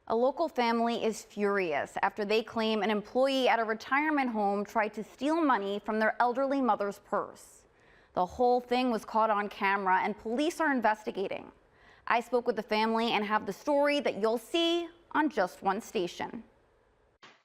A local family is furious after they claim an employee at a retirement home tried to steal money from their elderly mother's purse. The whole thing was caught on camera and police are investigating. I spoke with the family and have the story that you'll see on Just One Station.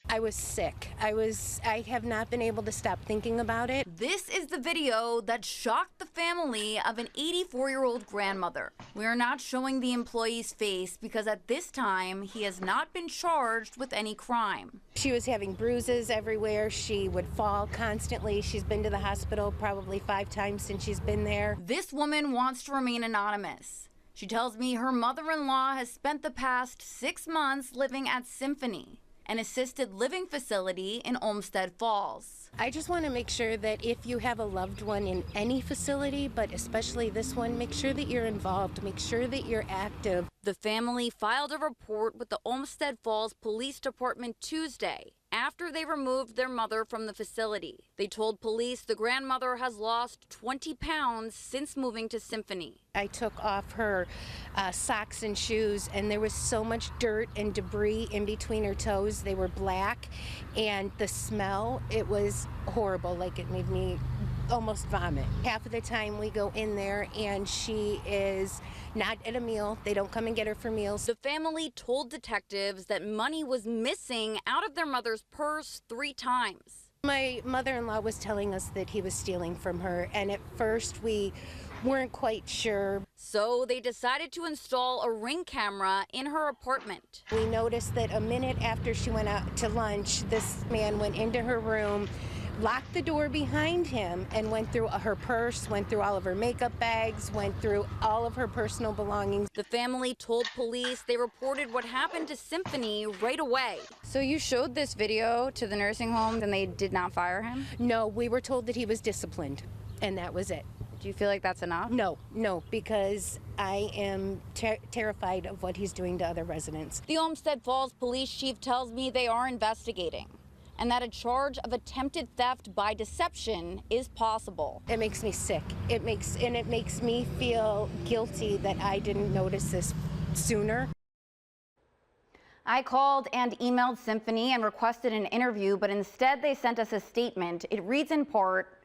I was sick. I have not been able to stop thinking about it. This is the video that shocked the family of an 84-year-old grandmother. We are not showing the employee's face because at this time, he has not been charged with any crime. She was having bruises everywhere. She would fall constantly. She's been to the hospital probably 5 times since she's been there. This woman wants to remain anonymous. She tells me her mother-in-law has spent the past 6 months living at Symphony, an assisted living facility in Olmsted Falls. I just want to make sure that if you have a loved one in any facility, but especially this one, make sure that you're involved, make sure that you're active. The family filed a report with the Olmsted Falls Police Department Tuesday after they removed their mother from the facility. They told police the grandmother has lost 20 pounds since moving to Symphony. I took off her socks and shoes, and there was so much dirt and debris in between her toes. They were black, and the smell, it was horrible. Like, it made me almost vomit. Half of the time we go in there and she is not at a meal. They don't come and get her for meals. The family told detectives that money was missing out of their mother's purse 3 times. My mother-in-law was telling us that he was stealing from her, and at first we weren't quite sure. So they decided to install a Ring camera in her apartment. We noticed that a minute after she went out to lunch, this man went into her room, locked the door behind him, and went through her purse, went through all of her makeup bags, went through all of her personal belongings. The family told police they reported what happened to Symphony right away. So you showed this video to the nursing home and they did not fire him? No, we were told that he was disciplined, and that was it. Do you feel like that's enough? No, because I am terrified of what he's doing to other residents. The Olmsted Falls police chief tells me they are investigating, and that a charge of attempted theft by deception is possible. It makes me sick. It makes me feel guilty that I didn't notice this sooner. I called and emailed Symphony and requested an interview, but instead they sent us a statement. It reads in part,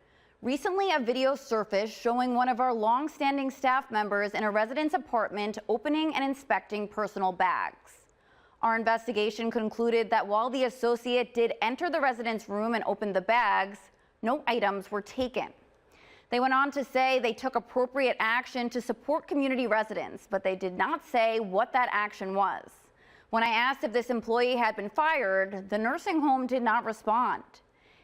"Recently a video surfaced showing one of our long-standing staff members in a resident's apartment opening and inspecting personal bags. Our investigation concluded that while the associate did enter the resident's room and open the bags, no items were taken." They went on to say they took appropriate action to support community residents, but they did not say what that action was. When I asked if this employee had been fired, the nursing home did not respond.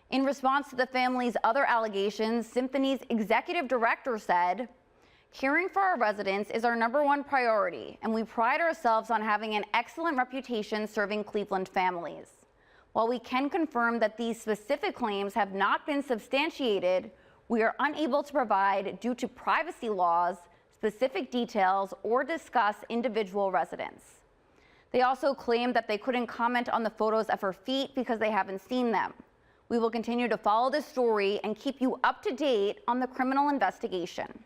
In response to the family's other allegations, Symphony's executive director said, "Caring for our residents is our #1 priority, and we pride ourselves on having an excellent reputation serving Cleveland families. While we can confirm that these specific claims have not been substantiated, we are unable to provide, due to privacy laws, specific details or discuss individual residents." They also claimed that they couldn't comment on the photos of her feet because they haven't seen them. We will continue to follow this story and keep you up to date on the criminal investigation.